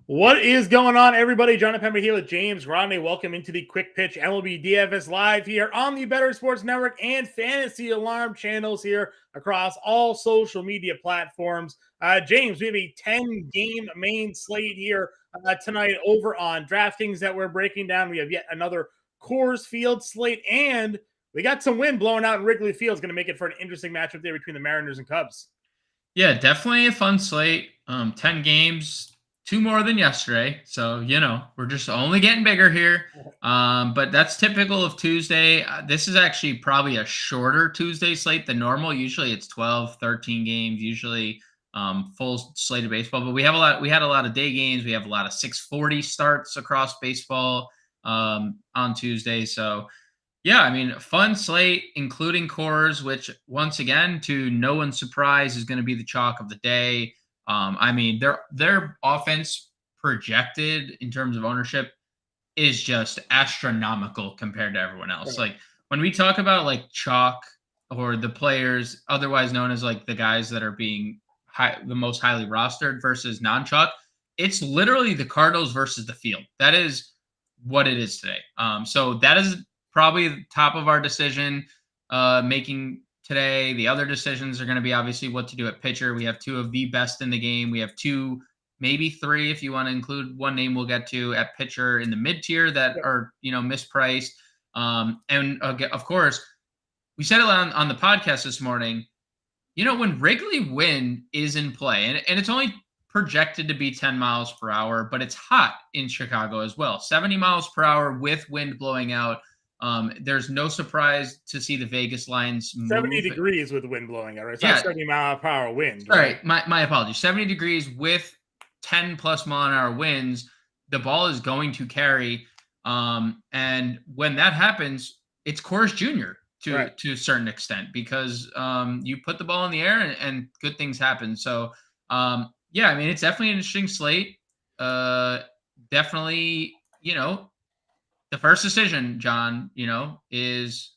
What is going on, everybody? Jon Impemba here with James Grande. Welcome into the Quick Pitch MLB DFS live here on the Better Sports Network and Fantasy Alarm channels here across all social media platforms. James, we have a 10-game main slate here tonight over on DraftKings that we're breaking down. We have yet another Coors Field slate, and we got some wind blowing out in Wrigley Field. It's going to make it for an interesting matchup there between the Mariners and Cubs. Yeah, definitely a fun slate. 10 games, two more than yesterday. So, we're just only getting bigger here. But that's typical of Tuesday. This is actually probably a shorter Tuesday slate than normal. Usually it's 12, 13 games, usually full slate of baseball. But we had a lot of day games. We have a lot of 6:40 starts across baseball on Tuesday. So yeah, I mean, fun slate, including Coors, which once again, to no one's surprise, is going to be the chalk of the day. I mean, their offense projected in terms of ownership is just astronomical compared to everyone else. Right. Like when we talk about like chalk or the players, otherwise known as like the guys that are being the most highly rostered versus non-chalk, it's literally the Cardinals versus the field. That is what it is today. So that is probably the top of our decision making today. The other decisions are going to be obviously what to do at pitcher. We have two of the best in the game. We have two, maybe three, if you want to include one name we'll get to at pitcher in the mid tier that are, mispriced. And of course, we said it on the podcast this morning, when Wrigley wind is in play, and it's only projected to be 10 miles per hour, but it's hot in Chicago as well. 70 miles per hour with wind blowing out. There's no surprise to see the Vegas lines move. 70 degrees with wind blowing out, right? It's not 70-mile-per-hour wind. Right. My apologies. 70 degrees with 10 plus mile an hour winds. The ball is going to carry. And when that happens, it's Coors Jr. to a certain extent because you put the ball in the air and good things happen. So, yeah, I mean, it's definitely an interesting slate. Definitely, the first decision, John, is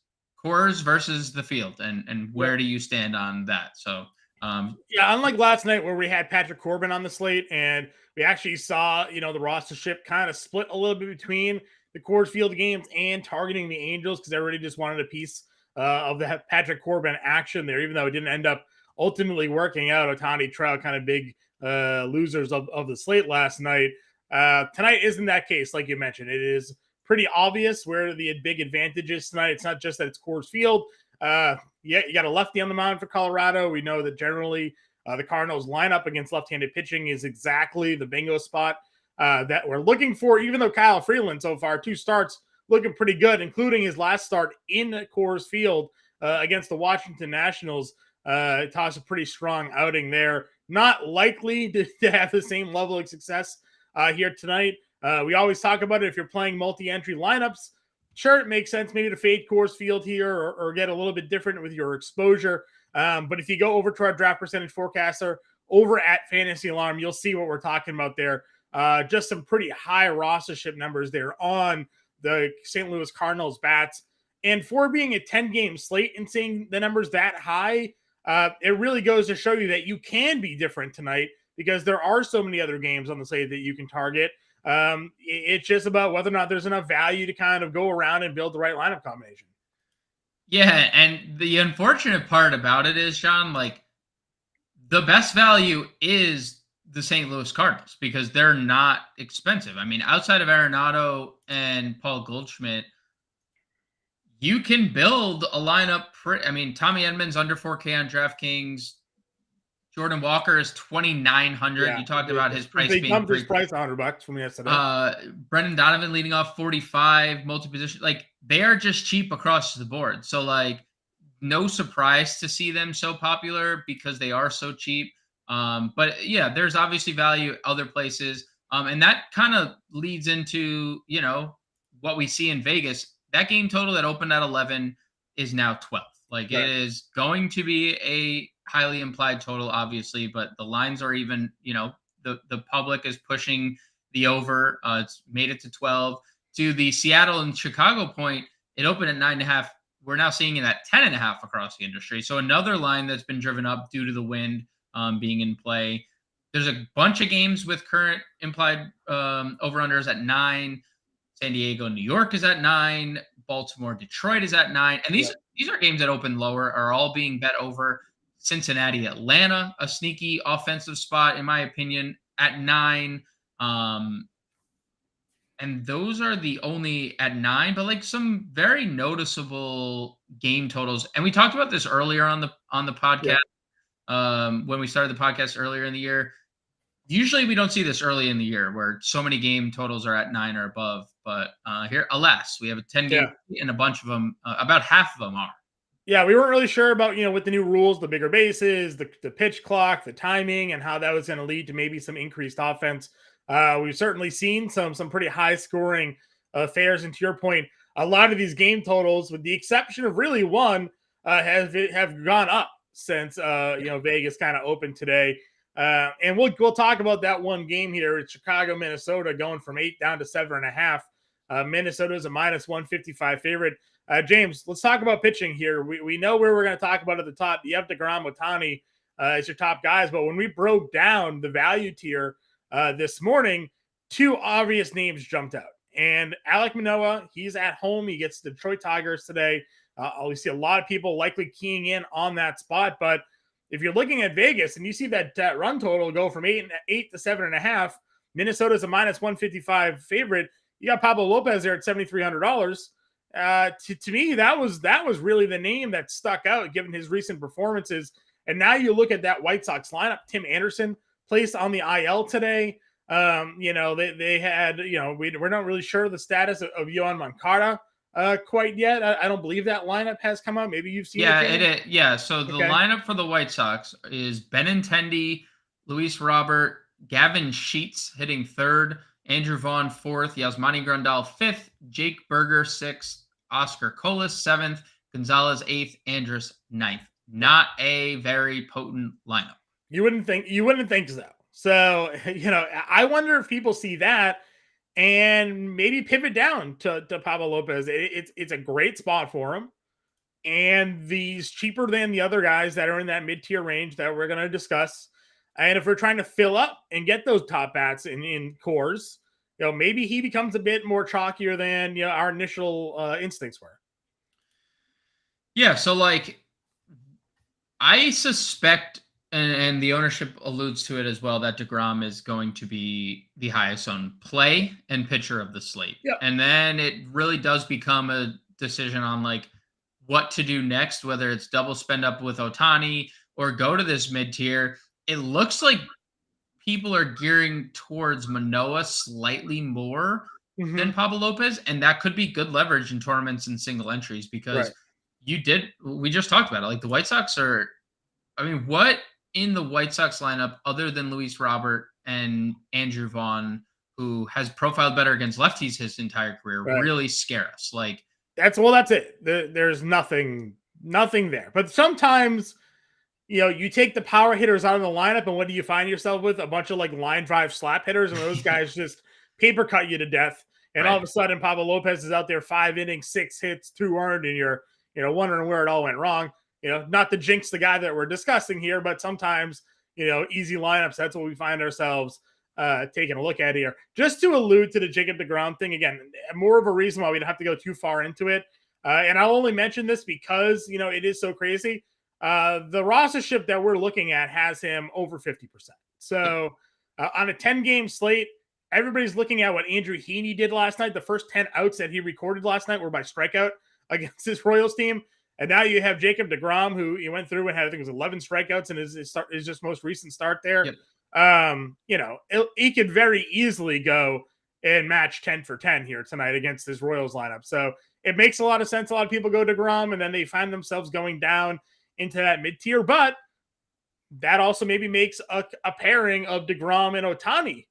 Coors versus the field, and where do you stand on that? So, yeah, unlike last night where we had Patrick Corbin on the slate, and we actually saw, the rostership kind of split a little bit between the Coors Field games and targeting the Angels because everybody just wanted a piece of the Patrick Corbin action there, even though it didn't end up ultimately working out. Ohtani, Trout, kind of big losers of the slate last night. Tonight isn't that case, like you mentioned. It is pretty obvious where the big advantage is tonight. It's not just that it's Coors Field. Yeah, you got a lefty on the mound for Colorado. We know that generally the Cardinals lineup against left-handed pitching is exactly the bingo spot that we're looking for, even though Kyle Freeland so far, 2 starts, looking pretty good, including his last start in Coors Field against the Washington Nationals. Tossed a pretty strong outing there. Not likely to have the same level of success here tonight. We always talk about it. If you're playing multi-entry lineups, sure, it makes sense maybe to fade Coors Field here or get a little bit different with your exposure. But if you go over to our draft percentage forecaster over at Fantasy Alarm, you'll see what we're talking about there. Just some pretty high rostership numbers there on the St. Louis Cardinals bats. And for being a 10-game slate and seeing the numbers that high, it really goes to show you that you can be different tonight because there are so many other games on the slate that you can target. It's just about whether or not there's enough value to kind of go around and build the right lineup combination. Yeah, and the unfortunate part about it is, Sean, like the best value is the St. Louis Cardinals because they're not expensive. I mean, outside of Arenado and Paul Goldschmidt, you can build a lineup. Tommy Edmonds under 4K on DraftKings. Jordan Walker is 2,900. Yeah, you talked about his price being his price $100 from yesterday. Brendan Donovan leading off 45, multi-position. Like they are just cheap across the board. So like no surprise to see them so popular because they are so cheap. But yeah, there's obviously value other places. And that kind of leads into, what we see in Vegas. That game total that opened at 11 is now 12. Like It is going to be a highly implied total, obviously, but the lines are even, the public is pushing the over. It's made it to 12. To the Seattle and Chicago point, it opened at 9.5. We're now seeing it at 10.5 across the industry. So another line that's been driven up due to the wind being in play. There's a bunch of games with current implied over-unders at 9. San Diego, New York is at 9. Baltimore, Detroit is at 9. And these are games that open lower, are all being bet over. Cincinnati, Atlanta, a sneaky offensive spot, in my opinion, at 9. And those are the only at 9, but like some very noticeable game totals. And we talked about this earlier on the podcast. When we started the podcast earlier in the year. Usually we don't see this early in the year where so many game totals are at 9 or above. But here, alas, we have a 10 game and a bunch of them, about half of them are. Yeah, we weren't really sure about, with the new rules, the bigger bases, the pitch clock, the timing, and how that was going to lead to maybe some increased offense. We've certainly seen some pretty high scoring affairs. And to your point, a lot of these game totals, with the exception of really one, have gone up since Vegas kind of opened today. And we'll talk about that one game here. It's Chicago, Minnesota, going from 8 down to 7.5. Minnesota is a -155 favorite. James, let's talk about pitching here. We know where we're going to talk about at the top. You have DeGrom, Ohtani as your top guys, but when we broke down the value tier this morning, 2 obvious names jumped out. And Alek Manoah, he's at home. He gets the Detroit Tigers today. We see a lot of people likely keying in on that spot. But if you're looking at Vegas and you see that run total go from 8 to 7.5, Minnesota's a -155 favorite. You got Pablo Lopez there at $7,300. To me, that was really the name that stuck out given his recent performances. And now you look at that White Sox lineup. Tim Anderson placed on the IL today. They had, we're not really sure the status of Yohan Moncada quite yet. I don't believe that lineup has come out. Maybe you've seen it. Yeah. So the lineup for the White Sox is Benintendi, Luis Robert, Gavin Sheets hitting 3rd, Andrew Vaughn 4th, Yasmani Grandal 5th, Jake Berger 6th, Oscar Colas 7th, Gonzalez 8th, Andrus 9th. Not a very potent lineup. You wouldn't think so. So, I wonder if people see that and maybe pivot down to Pablo Lopez. It's a great spot for him. And he's cheaper than the other guys that are in that mid-tier range that we're going to discuss. And if we're trying to fill up and get those top bats in cores, maybe he becomes a bit more chalkier than our initial instincts were. Yeah, so I suspect, and the ownership alludes to it as well, that DeGrom is going to be the highest owned play and pitcher of the slate. Yep. And then it really does become a decision on what to do next, whether it's double spend up with Ohtani or go to this mid-tier. It looks like people are gearing towards Manoah slightly more than Pablo Lopez, and that could be good leverage in tournaments and single entries because we just talked about it. The White Sox are, what in the White Sox lineup other than Luis Robert and Andrew Vaughn, who has profiled better against lefties his entire career, really scare us? That's it. There's nothing there. But sometimes, you take the power hitters out of the lineup, and what do you find yourself with? A bunch of line drive slap hitters, and those guys just paper cut you to death. And all of a sudden, Pablo Lopez is out there 5 innings, 6 hits, 2 earned, and you're wondering where it all went wrong. Not to jinx the guy that we're discussing here, but sometimes, easy lineups, that's what we find ourselves taking a look at here. Just to allude to the Jacob deGrom thing, again, more of a reason why we don't have to go too far into it. And I'll only mention this because, it is so crazy. The rostership that we're looking at has him over 50%. So on a 10-game slate, everybody's looking at what Andrew Heaney did last night. The first 10 outs that he recorded last night were by strikeout against his Royals team. And now you have Jacob deGrom, who he went through and had, I think it was 11 strikeouts in his just most recent start there. Yep. He could very easily go and match 10 for 10 here tonight against this Royals lineup. So it makes a lot of sense. A lot of people go deGrom and then they find themselves going down into that mid-tier. But that also maybe makes a pairing of deGrom and Ohtani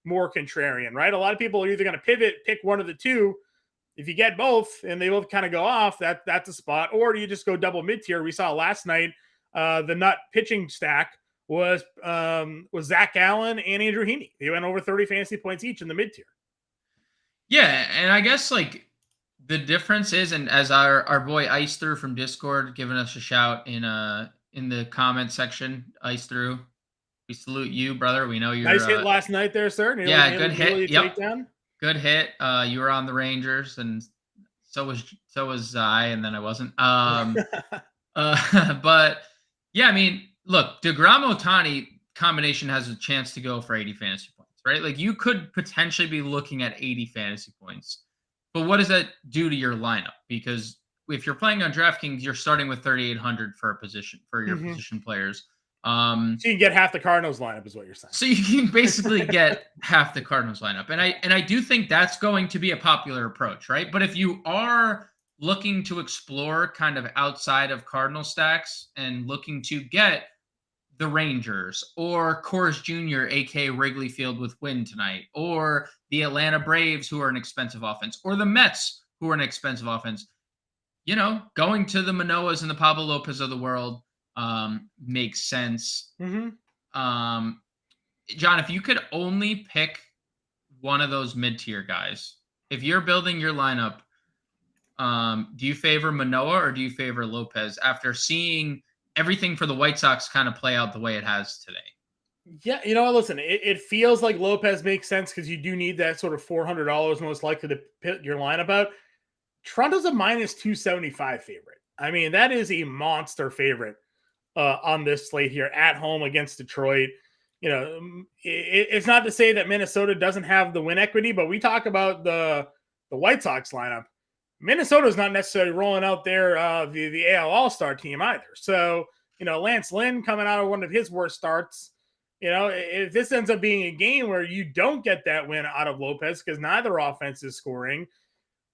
more contrarian, right? A lot of people are either going to pivot, pick one of the two. If you get both and they both kind of go off, that's a spot. Or you just go double mid-tier. We saw last night the nut pitching stack was Zach Gallen and Andrew Heaney. They went over 30 fantasy points each in the mid-tier. Yeah, and I guess the difference is, and as our boy Ice Through from Discord giving us a shout in the comment section, Ice Through, We salute you, brother. We know you're Nice hit last night there, sir. Yeah, good hit. Yep. Takedown. Good hit. You were on the Rangers, and so was I, and then I wasn't. But yeah, I mean, look, DeGrom Ohtani combination has a chance to go for 80 fantasy points, right? Like you could potentially be looking at 80 fantasy points. But what does that do to your lineup? Because if you're playing on DraftKings, you're starting with 3,800 for a position for your position players. So you can get half the Cardinals lineup, is what you're saying. So you can basically get half the Cardinals lineup, and I do think that's going to be a popular approach, right? But if you are looking to explore kind of outside of Cardinal stacks and looking to get the Rangers or Coors Jr., aka Wrigley Field with win tonight, or the Atlanta Braves, who are an expensive offense, or the Mets, who are an expensive offense, going to the Manoas and the Pablo Lopez of the world makes sense. John, if you could only pick one of those mid-tier guys, if you're building your lineup, do you favor Manoah or do you favor Lopez after seeing everything for the White Sox kind of play out the way it has today? Yeah, listen, it feels like Lopez makes sense because you do need that sort of $400 most likely to pit your lineup out. Toronto's a minus 275 favorite. I mean, that is a monster favorite on this slate here at home against Detroit. It's not to say that Minnesota doesn't have the win equity, but we talk about the White Sox lineup. Minnesota's not necessarily rolling out there the AL All-Star team either. So, Lance Lynn coming out of one of his worst starts, if this ends up being a game where you don't get that win out of Lopez because neither offense is scoring,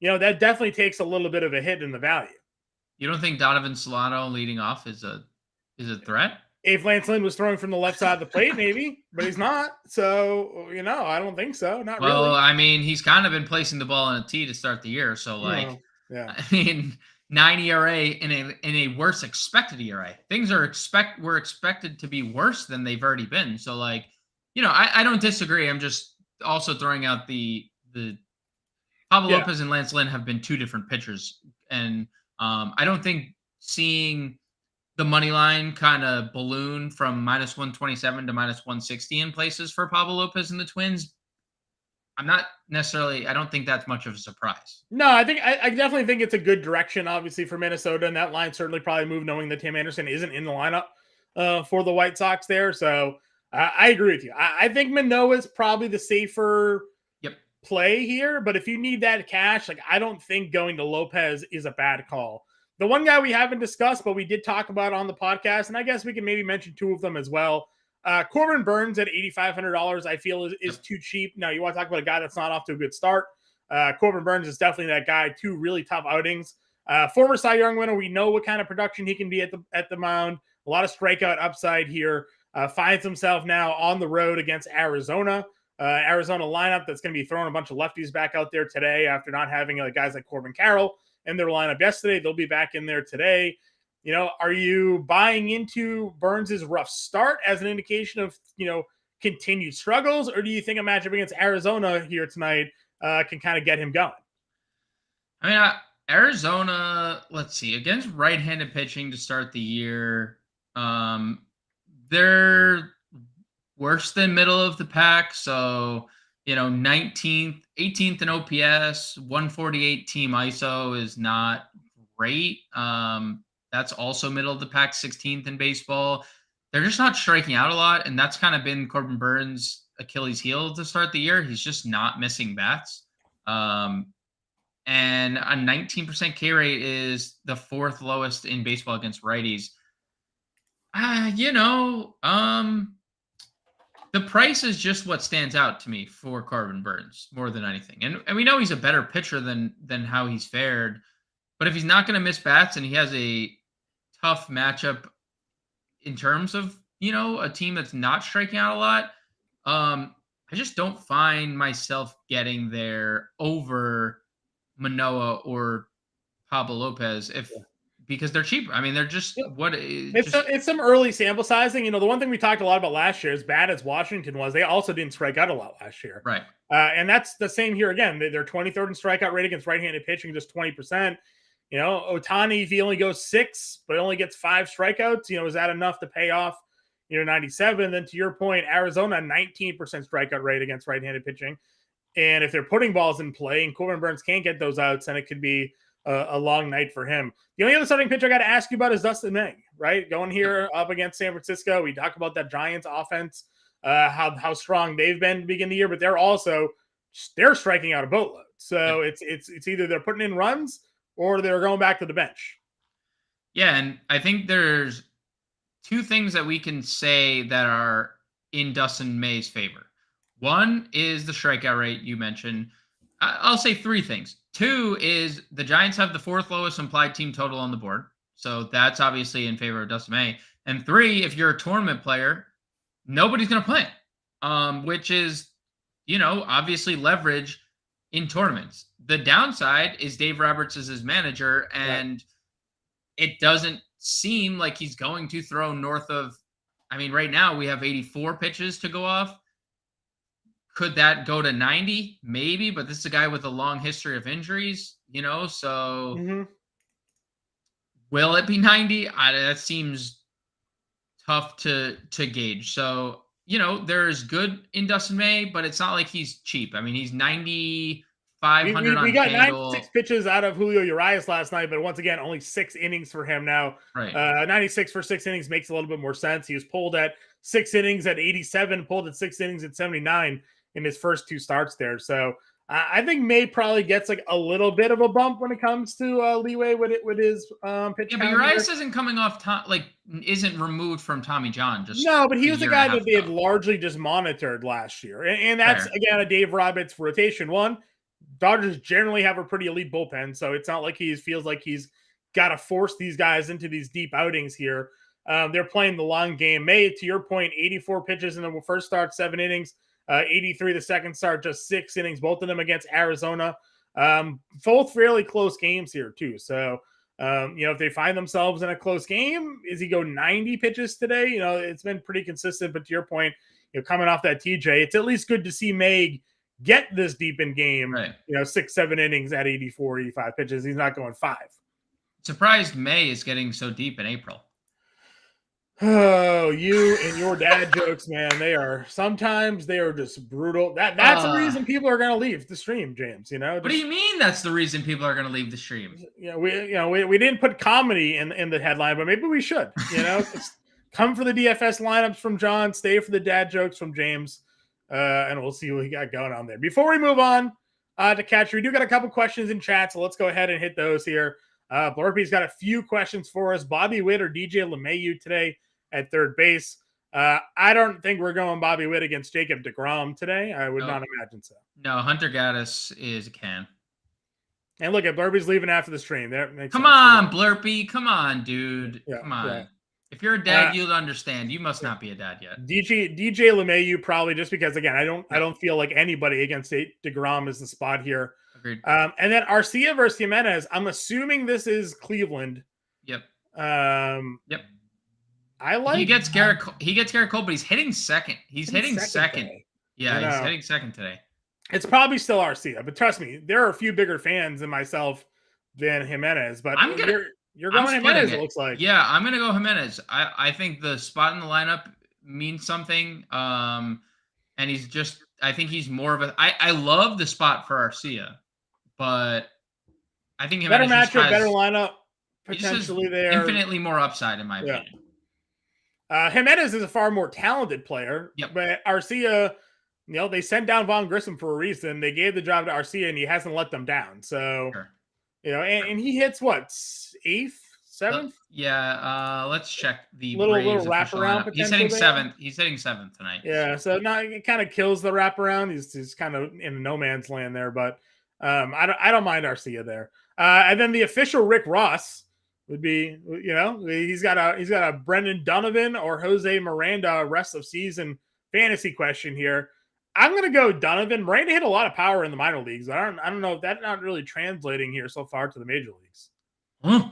that definitely takes a little bit of a hit in the value. You don't think Donovan Solano leading off is a threat? If Lance Lynn was throwing from the left side of the plate, maybe, but he's not. So, I don't think so. Not really. Well, I mean, he's kind of been placing the ball in a tee to start the year. So, yeah. I mean, 9 ERA in a worse expected ERA. Things were expected to be worse than they've already been. So, I don't disagree. I'm just also throwing out the Pablo Lopez and Lance Lynn have been two different pitchers, and I don't think seeing the money line kind of balloon from minus 127 to minus 160 in places for Pablo Lopez and the Twins, I don't think that's much of a surprise. No, I definitely think it's a good direction, obviously, for Minnesota, and that line certainly probably moved knowing that Tim Anderson isn't in the lineup for the White Sox there. So I agree with you. I think Manoah is probably the safer play here, but if you need that cash, I don't think going to Lopez is a bad call. The one guy we haven't discussed, but we did talk about on the podcast, and I guess we can maybe mention two of them as well. Corbin Burns at $8,500, I feel is too cheap. Now, you want to talk about a guy that's not off to a good start. Corbin Burns is definitely that guy. Two really tough outings. Former Cy Young winner. We know what kind of production he can be at the mound. A lot of strikeout upside here. Finds himself now on the road against Arizona. Arizona lineup that's going to be throwing a bunch of lefties back out there today after not having guys like Corbin Carroll in their lineup yesterday. They'll be back in there today. Are you buying into Burns's rough start as an indication of, continued struggles, or do you think a matchup against Arizona here tonight can kind of get him going? I mean, Arizona, let's see, against right-handed pitching to start the year, they're worse than middle of the pack. So, 19th, 18th in OPS, 148 team ISO is not great. That's also middle of the pack, 16th in baseball. They're just not striking out a lot, and that's kind of been Corbin Burns' Achilles heel to start the year. He's just not missing bats. And a 19% K rate is the fourth lowest in baseball against righties. The price is just what stands out to me for Corbin Burns more than anything. And we know he's a better pitcher than how he's fared. But if he's not going to miss bats and he has a tough matchup in terms of, a team that's not striking out a lot, I just don't find myself getting there over Manoah or Pablo Lopez because they're cheap. I mean, they're just it's some early sample sizing. The one thing we talked a lot about last year, as bad as Washington was, they also didn't strike out a lot last year. Right. And that's the same here again. They're 23rd in strikeout rate against right-handed pitching, just 20%. Ohtani, if he only goes 6, but only gets 5 strikeouts, is that enough to pay off, 97. Then to your point, Arizona 19% strikeout rate against right-handed pitching. And if they're putting balls in play and Corbin Burnes can't get those outs, then it could be a long night for him. The only other starting pitcher I got to ask you about is Dustin May, right? Going here up against San Francisco. We talk about that Giants offense, how strong they've been to begin the year, but they're striking out a boatload. So it's either they're putting in runs or they're going back to the bench. Yeah, and I think there's two things that we can say that are in Dustin May's favor. One is the strikeout rate you mentioned. I'll say three things. Two is the Giants have the fourth lowest implied team total on the board. So that's obviously in favor of Dustin May. And three, if you're a tournament player, nobody's going to play him, which is, obviously leverage in tournaments. The downside is Dave Roberts is his manager, and it doesn't seem like he's going to throw north of, right now we have 84 pitches to go off. Could that go to 90? Maybe, but this is a guy with a long history of injuries, so will it be 90? That seems tough to gauge. So, there's good in Dustin May, but it's not like he's cheap. He's 9,500 on we got FanDuel. 96 pitches out of Julio Urias last night, but once again, only 6 innings for him now. Right. 96 for 6 innings makes a little bit more sense. He was pulled at 6 innings at 87, pulled at 6 innings at 79 in his first 2 starts there. So I think May probably gets like a little bit of a bump when it comes to leeway with his pitch. Yeah, but Urias isn't coming off isn't removed from Tommy John. But he was the guy that they had largely just monitored last year, and that's again a Dave Roberts rotation. One, Dodgers generally have a pretty elite bullpen, so it's not like he feels like he's got to force these guys into these deep outings here. They're playing the long game. May, to your point, 84 pitches in the first start, 7 innings. 83 the second start, just 6 innings, both of them against Arizona. Both fairly close games here too. So, if they find themselves in a close game, is he go 90 pitches today? It's been pretty consistent, but to your point, coming off that TJ, it's at least good to see May get this deep in game, right. 6-7 innings at 84, 85 pitches. He's not going 5. Surprised May is getting so deep in April. Oh, you and your dad jokes, man. Sometimes they are just brutal. That's the reason people are going to leave the stream, James, What do you mean that's the reason people are going to leave the stream? We didn't put comedy in the headline, but maybe we should, just come for the DFS lineups from John, stay for the dad jokes from James, and we'll see what he got going on there. Before we move on to Catcher, we do got a couple questions in chat, so let's go ahead and hit those here. Blurpy's got a few questions for us. Bobby Witt or DJ LeMahieu today at third base. I don't think we're going Bobby Witt against Jacob deGrom today. I would not imagine so. No, Hunter Gaddis is a can. And look, at Blurpy's leaving after the stream. Come on, Blurpy. Come on, dude. Yeah, come on. Yeah. If you're a dad, you'll understand. You must not be a dad yet. DJ LeMahieu probably, just because again, I don't feel like anybody against deGrom is the spot here. Agreed. And then Arcia versus Jimenez. I'm assuming this is Cleveland. Yep. Yep. He gets Garrett Cole, but he's hitting second. He's hitting second. Yeah, he's hitting second today. It's probably still Arcia, but trust me, there are a few bigger fans than myself than Jimenez. But you're going Jimenez, it looks like. Yeah, I'm gonna go Jimenez. I think the spot in the lineup means something. And I think he's more of a. I love the spot for Arcia, but I think Jimenez better matchup, better lineup, potentially there. Infinitely more upside, in my opinion. Jimenez is a far more talented player, but Arcia, they sent down Vaughn Grissom for a reason. They gave the job to Arcia, and he hasn't let them down. So, and he hits what, 8th, 7th? Let's check the little wraparound. He's hitting there. 7th. He's hitting 7th tonight. Yeah, so now it kind of kills the wraparound. He's kind of in no man's land there, but I don't mind Arcia there. And then the official Rick Ross would be, he's got a Brendan Donovan or Jose Miranda rest of season fantasy question here. I'm gonna go Donovan. Miranda hit a lot of power in the minor leagues. I don't know if that's not really translating here so far to the major leagues. I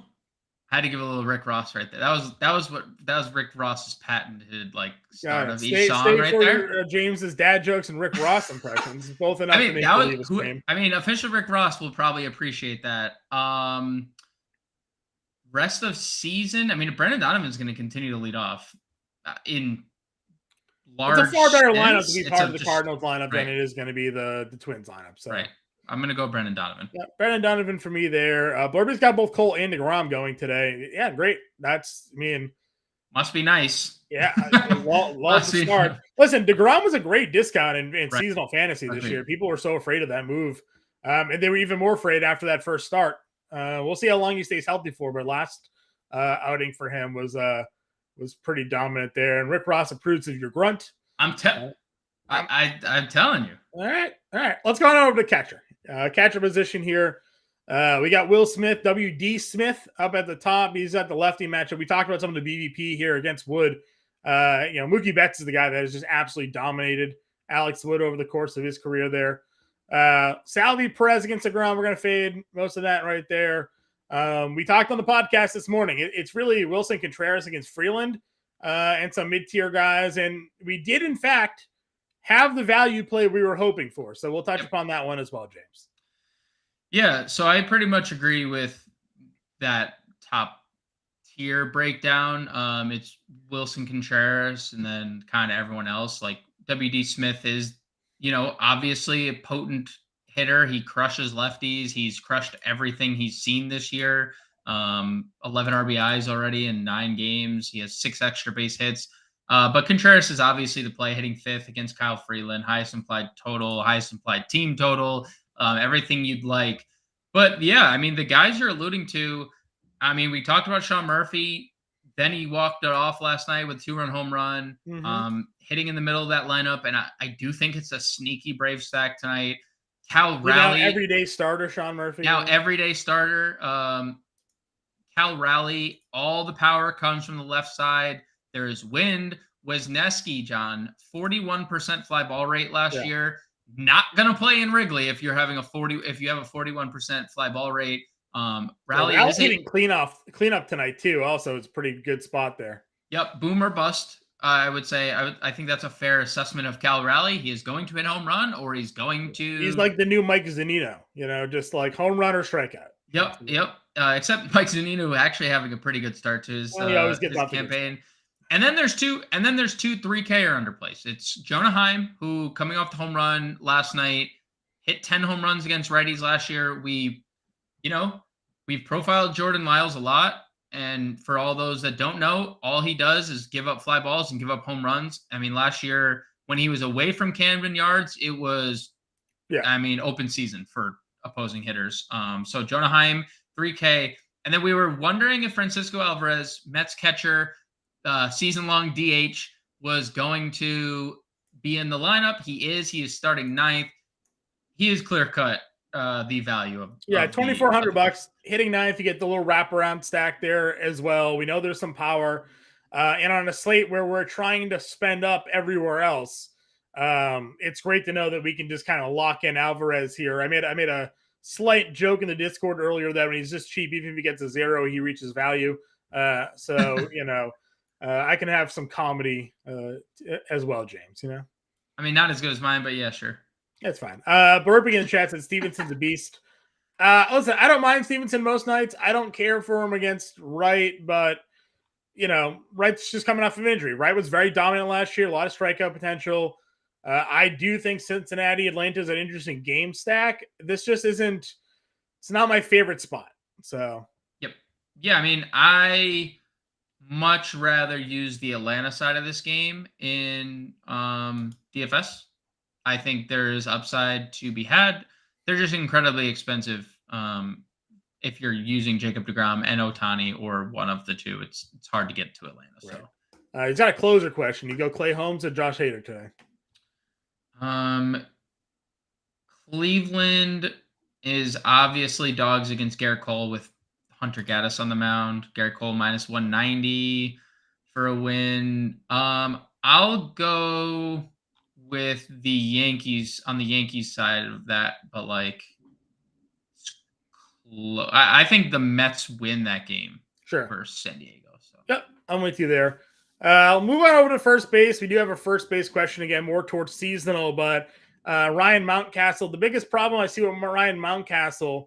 had to give a little Rick Ross right there. That was Rick Ross's patented start of each song right there. James's dad jokes and Rick Ross impressions, both enough to make believe his name. Official Rick Ross will probably appreciate that. Rest of season, Brendan Donovan's going to continue to lead off in large. It's a far better lineup to stints. be It's part a of the just- Cardinals lineup right. than it is going to be the Twins lineup. So Right. I'm going to go Brendan Donovan. yeah, Brendan Donovan for me there. Blurby's got both Cole and DeGrom going today. Yeah, great. That's Must be nice. Yeah, love Must to be- start. Listen, DeGrom was a great discount in Right. seasonal fantasy this Agreed. year. People were so afraid of that move. And they were even more afraid after that first start. We'll see how long he stays healthy for, but last outing for him was pretty dominant there. And Rick Ross approves of your grunt. I'm telling you. All right. Let's go on over to catcher. Catcher position here. We got Will Smith, W.D. Smith up at the top. He's at the lefty matchup. We talked about some of the BVP here against Wood. Mookie Betts is the guy that has just absolutely dominated Alex Wood over the course of his career there. Salvi Perez against the ground. We're going to fade most of that right there. We talked on the podcast this morning. It's really Wilson Contreras against Freeland and some mid-tier guys. And we did, in fact, have the value play we were hoping for. So we'll touch upon that one as well, James. Yeah, so I pretty much agree with that top tier breakdown. It's Wilson Contreras and then kind of everyone else. Like WD Smith is, obviously a potent hitter. He crushes lefties. He's crushed everything he's seen this year. 11 RBIs already in 9 games. He has 6 extra base hits. But Contreras is obviously the play, hitting 5th against Kyle Freeland, highest implied total, highest implied team total. Everything you'd like. But yeah, the guys you're alluding to, we talked about Sean Murphy. Then he walked it off last night with a 2-run home run, hitting in the middle of that lineup. And I do think it's a sneaky Brave stack tonight. Cal Raleigh. Everyday starter, Sean Murphy. Now everyday starter. Cal Raleigh, all the power comes from the left side. There is wind. Wisniewski, John, 41% fly ball rate last year. Not gonna play in Wrigley if you have a 41% fly ball rate. Raleigh is hitting cleanup tonight too. Also, it's a pretty good spot there. Yep, boom or bust. I would say I think that's a fair assessment of Cal Raleigh. He is going to hit home run, or he's going to. He's like the new Mike Zunino, just like home run or strikeout. Yep. Except Mike Zunino actually having a pretty good start to his campaign. And then there's two 3K or underplays. It's Jonah Heim, who coming off the home run last night, hit 10 home runs against righties last year. We've profiled Jordan Lyles a lot. And for all those that don't know, all he does is give up fly balls and give up home runs. Last year when he was away from Camden Yards, it was, open season for opposing hitters. So Jonah Heim, 3K. And then we were wondering if Francisco Alvarez, Mets catcher, season-long DH, was going to be in the lineup. He is starting 9th. He is clear-cut the value of $2,400 hitting 9th. You get the little wraparound stack there as well. We know there's some power, and on a slate where we're trying to spend up everywhere else, it's great to know that we can just kind of lock in Alvarez here. I made a slight joke in the Discord earlier that when he's just cheap, even if he gets a 0, he reaches value. I can have some comedy as well, James, not as good as mine, but yeah, sure. That's fine. Burping in the chat said Stevenson's a beast. Listen, I don't mind Stevenson most nights. I don't care for him against Wright, but, Wright's just coming off of injury. Wright was very dominant last year, a lot of strikeout potential. I do think Cincinnati, Atlanta is an interesting game stack. This just isn't – it's not my favorite spot. So. Yep. Yeah, I much rather use the Atlanta side of this game in DFS. I think there is upside to be had. They're just incredibly expensive if you're using Jacob deGrom and Ohtani or one of the two. It's hard to get to Atlanta. Right. So he's got a closer question. You go Clay Holmes or Josh Hader today? Cleveland is obviously dogs against Garrett Cole with Hunter Gaddis on the mound. Garrett Cole minus 190 for a win. I'll go with the Yankees on the Yankees side of that, but I think the Mets win that game. Sure. Versus San Diego. So. Yep, I'm with you there. I'll move on over to first base. We do have a first base question again, more towards seasonal, but Ryan Mountcastle. The biggest problem I see with Ryan Mountcastle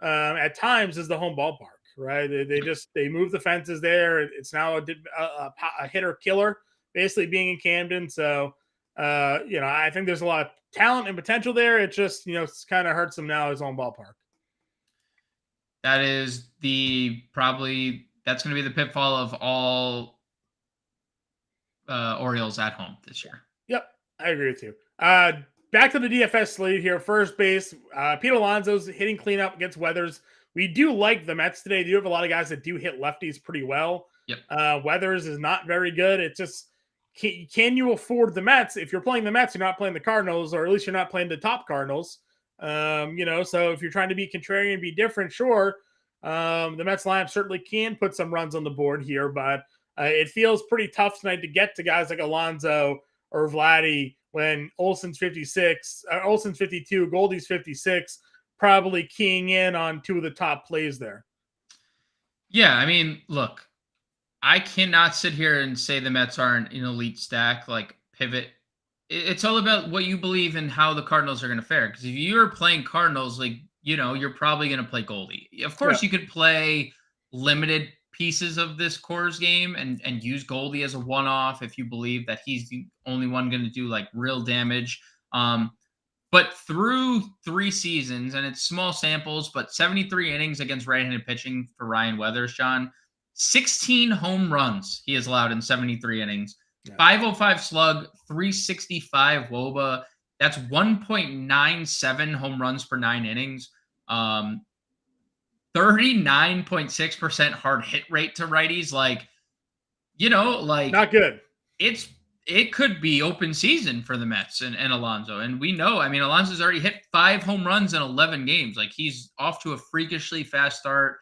at times is the home ballpark, right? They move the fences there. It's now a hitter killer basically being in Camden. So, I think there's a lot of talent and potential there. It just, it's kind of hurts him now his own ballpark. That is that's going to be the pitfall of all Orioles at home this year. Yep, I agree with you. Back to the DFS slate here. First base, Pete Alonso's hitting cleanup against Weathers. We do like the Mets today. They do have a lot of guys that do hit lefties pretty well. Yep. Weathers is not very good. It's just, can you afford the Mets? If you're playing the Mets, you're not playing the Cardinals, or at least you're not playing the top Cardinals. So if you're trying to be contrarian and be different, sure. The Mets lineup certainly can put some runs on the board here, but it feels pretty tough tonight to get to guys like Alonso or Vladdy when Olsen's 56, Olsen's 52, Goldie's 56, probably keying in on two of the top plays there. Yeah, I mean, look, I cannot sit here and say the Mets aren't an elite stack, like pivot. It's all about what you believe in how the Cardinals are going to fare. Because if you're playing Cardinals, you're probably going to play Goldie. Of course, you could play limited pieces of this Coors game and use Goldie as a one-off if you believe that he's the only one going to do like real damage. But through 3 seasons, and it's small samples, but 73 innings against right-handed pitching for Ryan Weathers, John, 16 home runs he has allowed in 73 innings, 505 slug, 365 WOBA. That's 1.97 home runs per 9 innings. 39.6% hard hit rate to righties. Not good. It could be open season for the Mets and Alonso. And we know, I mean, Alonso's already hit 5 home runs in 11 games. Like, he's off to a freakishly fast start.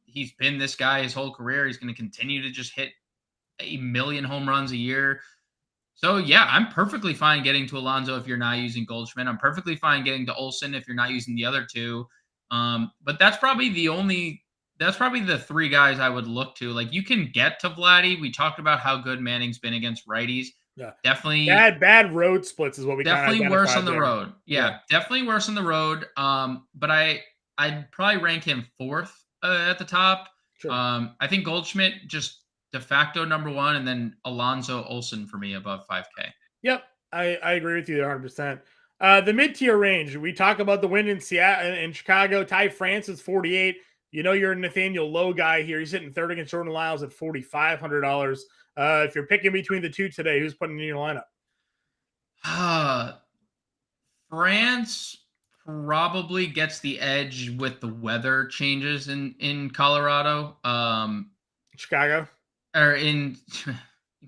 He's been this guy his whole career. He's going to continue to just hit 1 million home runs a year. So, yeah, I'm perfectly fine getting to Alonso if you're not using Goldschmidt. I'm perfectly fine getting to Olsen if you're not using the other two. But that's probably the 3 guys I would look to. Like, you can get to Vladdy. We talked about how good Manning's been against righties. Yeah. Definitely bad road splits is what we definitely worse on the there. road. Yeah, definitely worse on the road. But I'd probably rank him 4th at the top. Sure. I think Goldschmidt just de facto number 1, and then Alonso, Olsen for me above 5K. Yep, I agree with you 100%. The mid-tier range, we talk about the win in Seattle and Chicago. Ty France is 48. You're a Nathaniel Lowe guy here. He's hitting 3rd against Jordan Lyles at $4,500. If you're picking between the two today, who's putting in your lineup? France probably gets the edge with the weather changes in Colorado. Chicago? Or in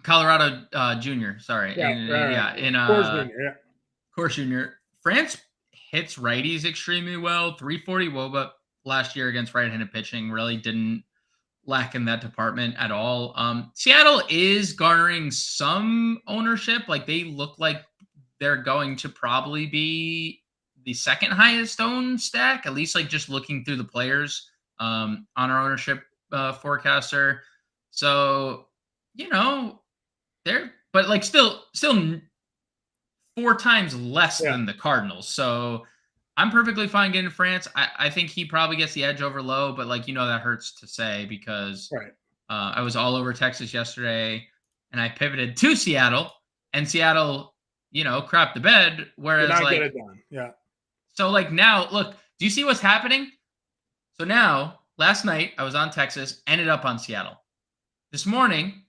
Colorado Junior, sorry. Coors Junior. France hits righties extremely well. 340 WOBA last year against right-handed pitching. Really didn't lack in that department at all. Seattle is garnering some ownership. Like, they look like they're going to probably be the 2nd highest owned stack, at least like just looking through the players on our ownership forecaster. So, but like still 4 times less than the Cardinals. So I'm perfectly fine getting France. I think he probably gets the edge over Lowe, but that hurts to say because I was all over Texas yesterday and I pivoted to Seattle, and Seattle, crapped the bed. Whereas get it done. Yeah. So now, look, do you see what's happening? So now, last night I was on Texas, ended up on Seattle. This morning,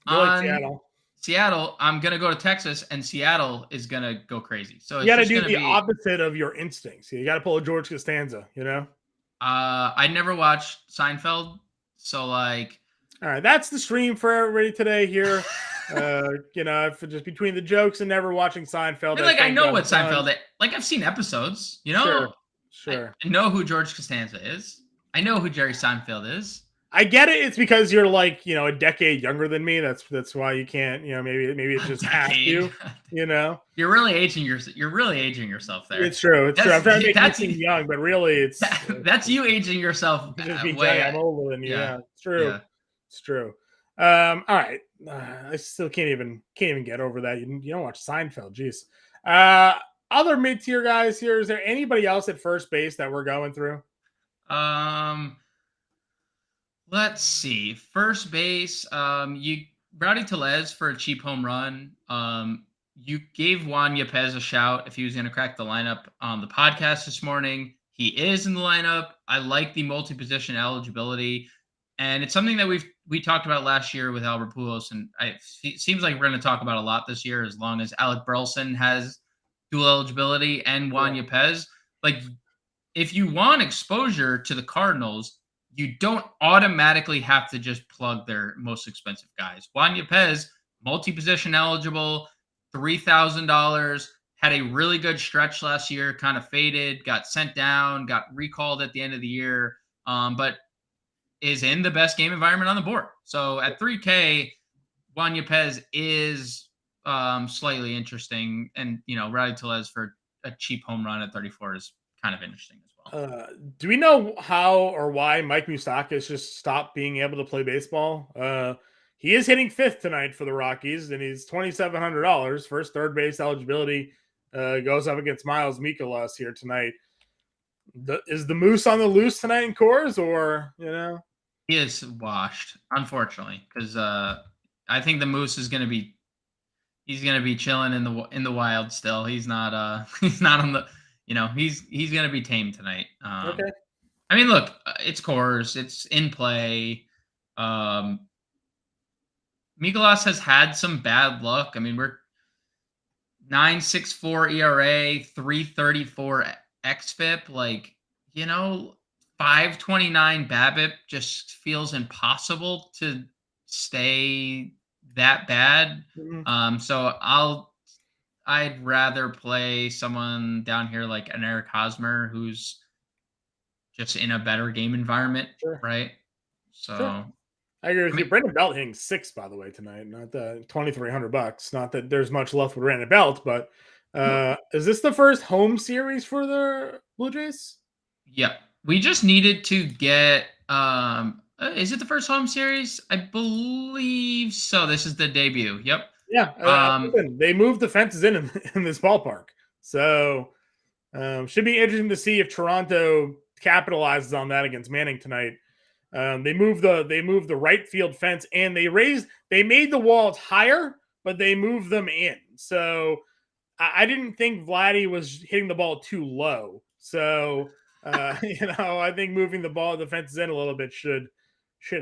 Seattle, I'm going to go to Texas, and Seattle is going to go crazy. So you got to do the opposite of your instincts. You got to pull a George Costanza, I never watched Seinfeld, so all right, that's the stream for everybody today here. For just between the jokes and never watching Seinfeld. I know what Seinfeld is. I've seen episodes, Sure. I know who George Costanza is. I know who Jerry Seinfeld is. I get it. It's because you're a decade younger than me. That's why you can't. Maybe it's just half you. You're really aging yourself there. It's true. It's true. I'm trying to make you seem young, but really, it's that's you aging yourself. I'm older than you. Yeah, it's true. Yeah. It's true. All right. I still can't even get over that. You don't watch Seinfeld. Jeez. Other mid-tier guys here. Is there anybody else at first base that we're going through? Let's see. First base, Rowdy Tellez for a cheap home run. You gave Juan Yepez a shout if he was going to crack the lineup on the podcast this morning. He is in the lineup. I like the multi-position eligibility, and it's something that we talked about last year with Albert Pujols, and it seems like we're going to talk about a lot this year as long as Alec Burleson has dual eligibility and Juan Yepez. Like, if you want exposure to the Cardinals, you don't automatically have to just plug their most expensive guys. Juan Yepez, multi-position eligible, $3,000, had a really good stretch last year, kind of faded, got sent down, got recalled at the end of the year, but is in the best game environment on the board. So at 3K, Juan Yepez is slightly interesting. And, Rowdy Tellez for a cheap home run at 34 is kind of interesting as well. Do we know how or why Mike Moustakas just stopped being able to play baseball? He is hitting fifth tonight for the Rockies, and he's $2,700. First third base eligibility goes up against Miles Mikolas here tonight. Is the Moose on the loose tonight in Coors, or He is washed, unfortunately, because I think the Moose is going to be chilling in the wild still. He's not he's not on the he's going to be tame tonight. Okay. I mean, look, it's Coors, it's in play. Mikolas has had some bad luck. I mean, we're 9.64 ERA, 3.34 xFIP. Like, 5.29 BABIP just feels impossible to stay that bad. Mm-hmm. So I'd rather play someone down here like an Eric Hosmer, who's just in a better game environment, sure. Right? So. Sure. I agree with you. Brandon Belt hitting 6th, by the way, tonight. Not the $2,300. Not that there's much left with Brandon Belt, but is this the first home series for the Blue Jays? Yeah, we just needed to get. Is it the first home series? I believe so. This is the debut. Yep. Yeah. Listen, they moved the fences in this ballpark, so should be interesting to see if Toronto capitalizes on that against Manning tonight. They moved the right field fence, and they made the walls higher, but they moved them in. So I didn't think Vladdy was hitting the ball too low. So I think moving the fences in a little bit should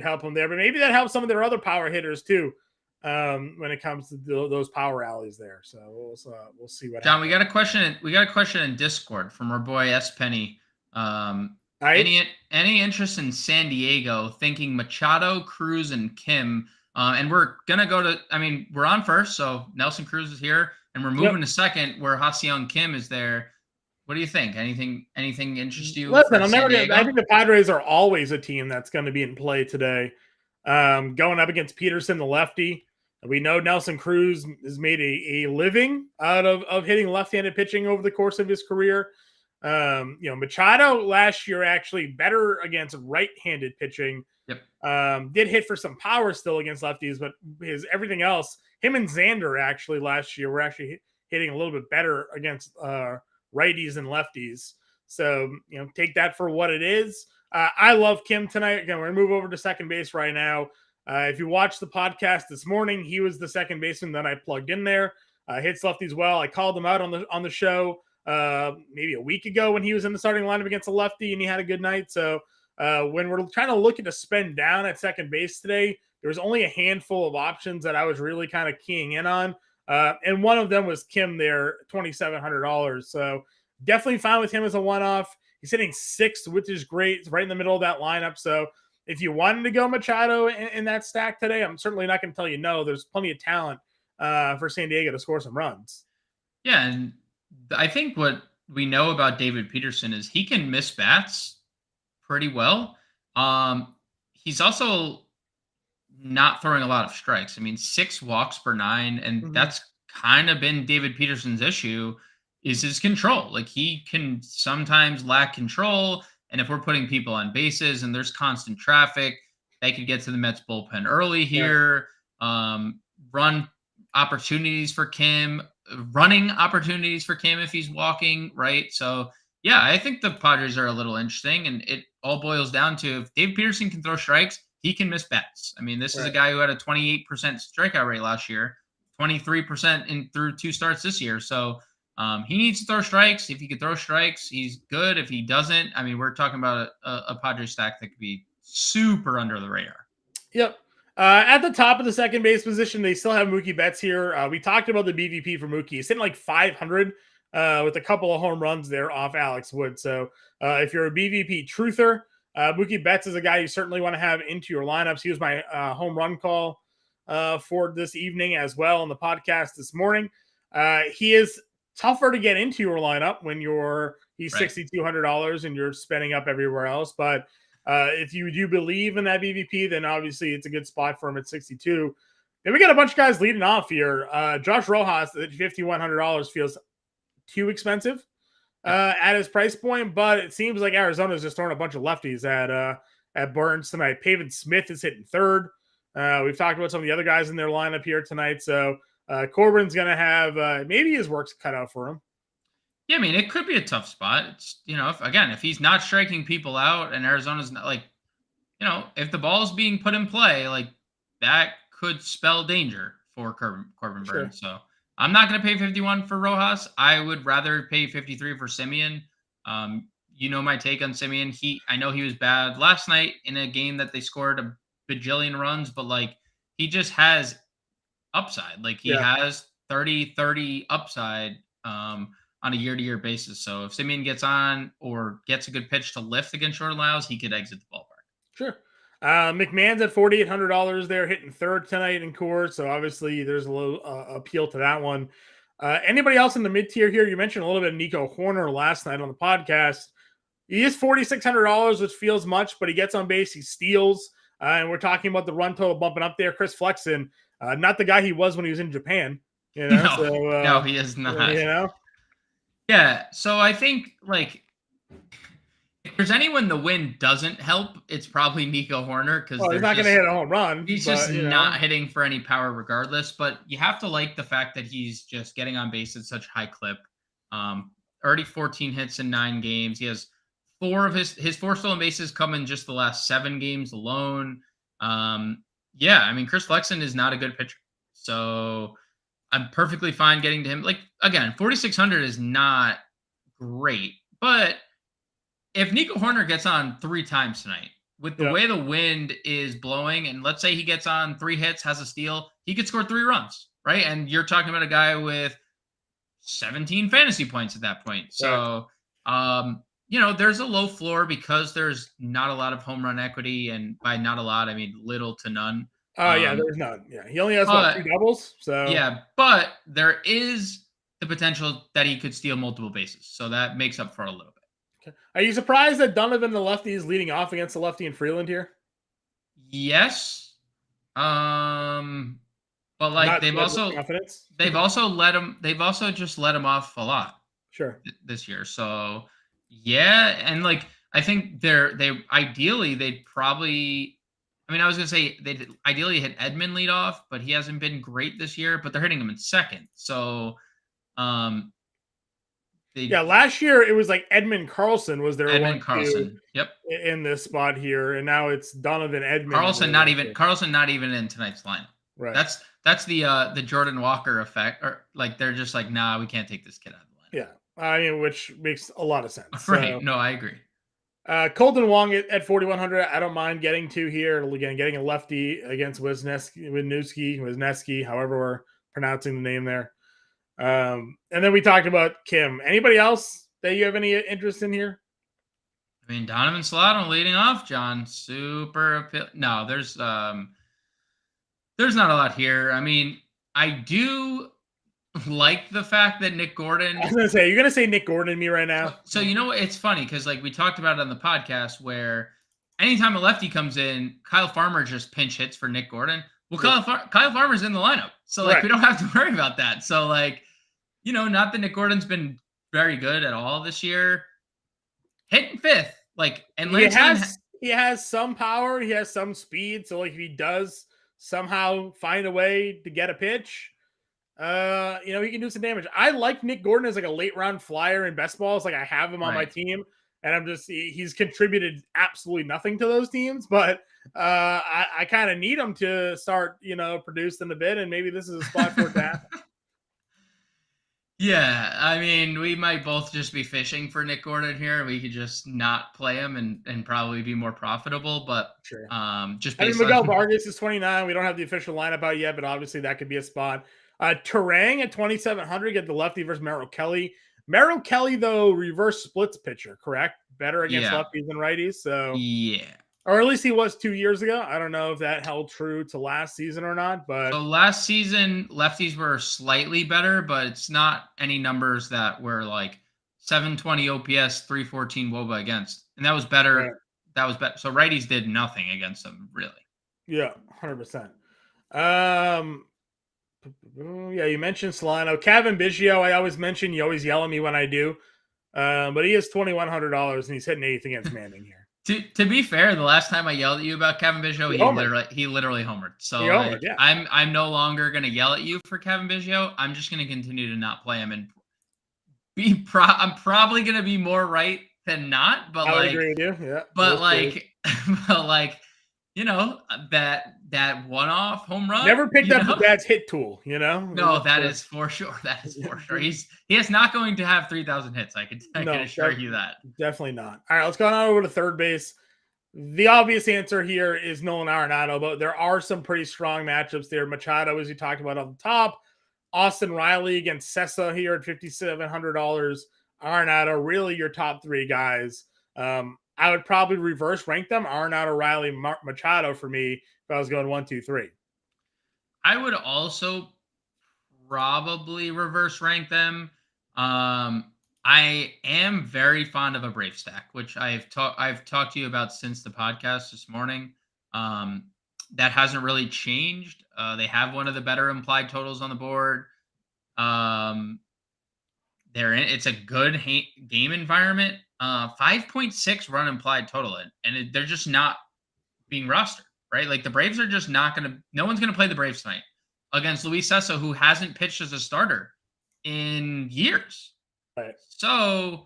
help them there. But maybe that helps some of their other power hitters too when it comes to those power alleys there. So we'll see what John, happens. we got a question in Discord from our boy S Penny. Any interest in San Diego? Thinking Machado, Cruz, and Kim, and we're gonna go to. I mean, we're on first, so Nelson Cruz is here, and we're moving to second, where Ha-Seong Kim is there. What do you think? Anything interest you? Listen, I think the Padres are always a team that's going to be in play today. Going up against Peterson, the lefty. We know Nelson Cruz has made a living out of hitting left-handed pitching over the course of his career. Machado last year actually better against right-handed pitching. Yep. Did hit for some power still against lefties, but everything else, him and Xander actually last year were actually hitting a little bit better against righties and lefties. So, take that for what it is. I love Kim tonight. Again, we're going to move over to second base right now. If you watched the podcast this morning, he was the second baseman that I plugged in there. Hits lefties well. I called him out on the show maybe a week ago when he was in the starting lineup against a lefty and he had a good night. So when we're trying to look at a spend down at second base today, there was only a handful of options that I was really kind of keying in on. And one of them was Kim there, $2,700. So definitely fine with him as a one-off. He's hitting 6th, which is great. It's right in the middle of that lineup. So if you wanted to go Machado in that stack today, I'm certainly not going to tell you no. There's plenty of talent for San Diego to score some runs. Yeah, and I think what we know about David Peterson is he can miss bats pretty well. He's also not throwing a lot of strikes. I mean, 6 walks per 9, and that's kind of been David Peterson's issue is his control. Like, he can sometimes lack control, and if we're putting people on bases and there's constant traffic, they could get to the Mets bullpen early here. Run opportunities for Kim, running opportunities for Kim if he's walking, right? So, yeah, I think the Padres are a little interesting, and it all boils down to if Dave Peterson can throw strikes, he can miss bats. I mean, this is a guy who had a 28% strikeout rate last year, 23% in through 2 starts this year. So he needs to throw strikes. If he could throw strikes, he's good. If he doesn't, I mean, we're talking about a Padres stack that could be super under the radar. Yep. At the top of the second base position, they still have Mookie Betts here. We talked about the BVP for Mookie. He's hitting like 500 with a couple of home runs there off Alex Wood. So if you're a BVP truther, Mookie Betts is a guy you certainly want to have into your lineups. He was my home run call for this evening as well on the podcast this morning. He is tougher to get into your lineup when he's $6,200 and you're spending up everywhere else. But if you do believe in that BVP, then obviously it's a good spot for him at 62. Then we got a bunch of guys leading off here. Josh Rojas at $5,100 feels too expensive at his price point, but it seems like Arizona's just throwing a bunch of lefties at Burns tonight. Pavin Smith is hitting third. We've talked about some of the other guys in their lineup here tonight. So Corbin's going to have maybe his work's cut out for him. Yeah, I mean, it could be a tough spot. It's, if he's not striking people out and Arizona's not if the ball's being put in play, like that could spell danger for Corbin Burns. So I'm not going to pay 51 for Rojas. I would rather pay 53 for Simeon. My take on Simeon. I know he was bad last night in a game that they scored a bajillion runs, but like he just has upside. Like he has 30 upside on a year-to-year basis. So if Simeon gets on or gets a good pitch to lift against Jordan Lyles, he could exit the ballpark. Sure. McMahon's at $4,800 there, hitting third tonight in Coors. So obviously there's a little appeal to that one. Anybody else in the mid-tier here? You mentioned a little bit of Nico Horner last night on the podcast. He is $4,600, which feels much, but he gets on base, he steals. And we're talking about the run total bumping up there. Chris Flexen, not the guy he was when he was in Japan. No, he is not. Yeah, so I think, if there's anyone the wind doesn't help, it's probably Nico Horner, because he's not going to hit a home run. He's just not hitting for any power regardless, but you have to like the fact that he's just getting on base at such high clip. Already 14 hits in 9 games. He has 4 of his 4 stolen bases come in just the last 7 games alone. Chris Flexen is not a good pitcher. So I'm perfectly fine getting to him. Like, again, 4,600 is not great, but if Nico Horner gets on 3 times tonight, with the way the wind is blowing, and let's say he gets on 3 hits, has a steal, he could score 3 runs, right? And you're talking about a guy with 17 fantasy points at that point. So, there's a low floor because there's not a lot of home run equity, and by not a lot, I mean little to none. There's none. Yeah, he only has 3 doubles. So but there is the potential that he could steal multiple bases, so that makes up for a little bit. Okay. Are you surprised that Donovan the lefty is leading off against the lefty in Freeland here? Yes, but they've also just let him off a lot. Sure. This year, so and I think they'd probably. I mean, I was going to say they'd ideally hit Edman lead off, but he hasn't been great this year, but they're hitting him in second. So, last year it was like Edman Carlson was their Edman Carlson. Yep. In this spot here. And now it's Donovan Edman. Carlson not even in tonight's lineup. Right. That's the Jordan Walker effect, or they're just like, nah, we can't take this kid out of the lineup. Yeah. I mean, which makes a lot of sense. Right. So, no, I agree. Colton Wong at 4,100. I don't mind getting to here. Again, getting a lefty against Wisniewski, however we're pronouncing the name there. And then we talked about Kim. Anybody else that you have any interest in here? I mean, Donovan Solano leading off, John. Super appeal. No, there's not a lot here. I mean, I do like the fact that Nick Gordon. I was going to say, you're going to say Nick Gordon to me right now. So it's funny because we talked about it on the podcast where anytime a lefty comes in, Kyle Farmer just pinch hits for Nick Gordon. Well, Kyle Farmer's in the lineup. So we don't have to worry about that. So not that Nick Gordon's been very good at all this year. Hitting 5th. He has some power. He has some speed. So if he does somehow find a way to get a pitch, he can do some damage. I like Nick Gordon as a late round flyer in best balls. I have him on my team, and he's contributed absolutely nothing to those teams, but I kind of need him to start, producing a bit, and maybe this is a spot for it to happen. Yeah, I mean, we might both just be fishing for Nick Gordon here. We could just not play him and probably be more profitable, but Sure. just I mean, based Miguel on Vargas is 29. We don't have the official lineup out yet, but obviously that could be a spot. Turang at 2,700, get the lefty versus Merrill Kelly. Merrill Kelly, though, reverse splits pitcher, correct? Better against yeah, lefties than righties. So, yeah. or at least he was 2 years ago. I don't know if that held true to last season or not, but So last season, lefties were slightly better, but it's not any numbers that were like 720 OPS, 314 WOBA against, and that was better. right. That was better. So righties did nothing against them, really. Yeah, 100%. Um, yeah, you mentioned Solano. Kevin Biggio, I always mention, you always yell at me when I do. But he is $2,100 and he's hitting 8th against Manning here. To be fair, the last time I yelled at you about Kevin Biggio, he literally homered. So homered, yeah. I'm no longer gonna yell at you for Kevin Biggio. I'm just gonna continue to not play him and I'm probably gonna be more right than not. But I would agree with you. Yeah. But like that one-off home run. Never picked up the dad's hit tool, No, that is for sure. That is for sure. He is not going to have 3,000 hits. I can assure you that. Definitely not. All right, let's go on over to third base. The obvious answer here is Nolan Arenado, but there are some pretty strong matchups there. Machado, as you talked about on the top, Austin Riley against Sessa here at $5,700. Arenado, really your top three guys. I would probably reverse rank them. Arenado, Riley, Machado for me if I was going 1, 2, 3. I would also probably reverse rank them. I am very fond of a Brave stack, which I've talked to you about since the podcast this morning. That hasn't really changed. They have one of the better implied totals on the board. It's a good game environment. 5.6 run implied total, and they're just not being rostered, right? Like the Braves are just not going to. No one's going to play the Braves tonight against Luis Sessa, who hasn't pitched as a starter in years. Right. So,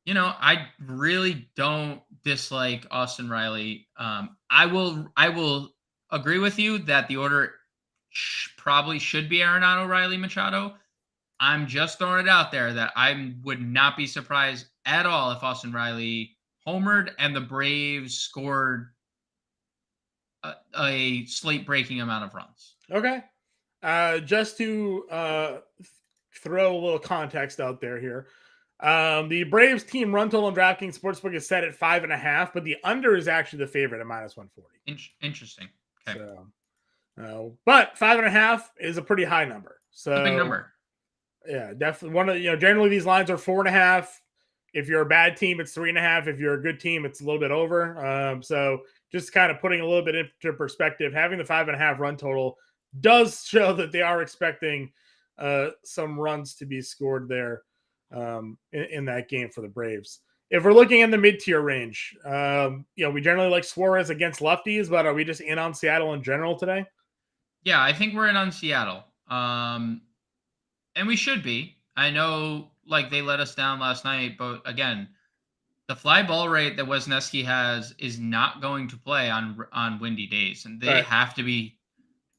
I really don't dislike Austin Riley. I will agree with you that the order probably should be Arenado, Riley, Machado. I'm just throwing it out there that I would not be surprised at all if Austin Riley homered and the Braves scored a slate-breaking amount of runs. Okay. Just to throw a little context out there here. The Braves team run total on DraftKings Sportsbook is set at 5.5, but the under is actually the favorite at -140. Interesting. Okay. So, but 5.5 is a pretty high number. So a big number. Yeah, definitely. Generally these lines are 4.5. If you're a bad team, it's 3.5. If you're a good team, it's a little bit over. So just kind of putting a little bit into perspective, having the 5.5 run total does show that they are expecting some runs to be scored there in that game for the Braves. If we're looking in the mid-tier range, we generally like Suarez against lefties, but are we just in on Seattle in general today? Yeah, I think we're in on Seattle. And we should be. I know, they let us down last night, but again, the fly ball rate that Wisniewski has is not going to play on windy days, and they have to be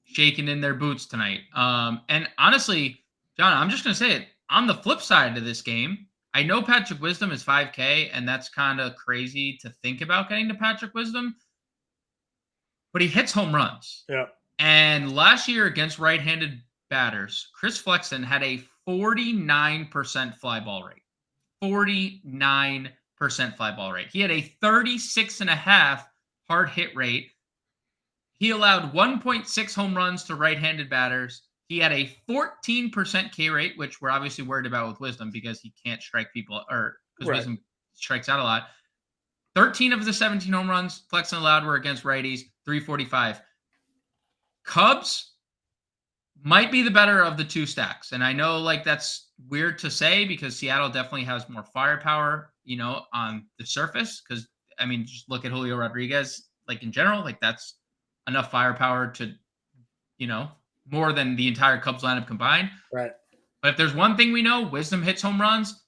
shaking in their boots tonight. And honestly, John, I'm just going to say it. On the flip side of this game, I know Patrick Wisdom is 5K, and that's kind of crazy to think about getting to Patrick Wisdom, but he hits home runs. Yeah. And last year against right-handed batters, Chris Flexen had a 49% fly ball rate. 49% fly ball rate. He had a 36.5 hard hit rate. He allowed 1.6 home runs to right-handed batters. He had a 14% K rate, which we're obviously worried about with Wisdom because he can't strike people, or because Wisdom strikes out a lot. 13 of the 17 home runs Flexen allowed were against righties, 345. Cubs might be the better of the two stacks. And I know that's weird to say because Seattle definitely has more firepower, on the surface. Because, just look at Julio Rodriguez, in general, that's enough firepower to, more than the entire Cubs lineup combined. Right. But if there's one thing we know, Wisdom hits home runs.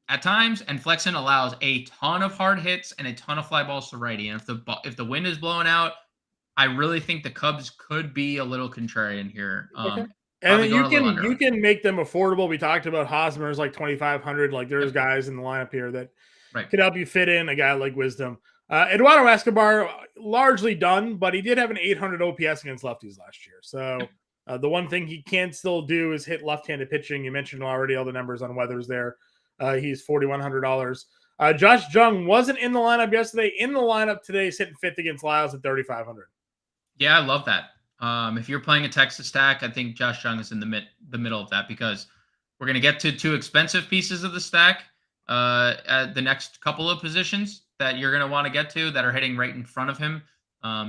at times, and Flexen allows a ton of hard hits and a ton of fly balls to righty. And if the wind is blowing out, I really think the Cubs could be a little contrarian here. Okay. And Probably then going a little you under. can make them affordable. We talked about Hosmer's like 2,500. Like there's Yep. guys in the lineup here that Right. could help you fit in a guy like Wisdom. Eduardo Escobar, largely done, but he did have an 800 OPS against lefties last year. So the one thing he can still do is hit left-handed pitching. You mentioned already all the numbers on Weathers there. He's $4,100. Josh Jung wasn't in the lineup yesterday. In the lineup today, sitting fifth against Lyles at 3,500. Yeah, I love that. If you're playing a Texas stack, I think Josh Jung is in the middle of that, because we're going to get to two expensive pieces of the stack at the next couple of positions that you're going to want to get to that are hitting right in front of him.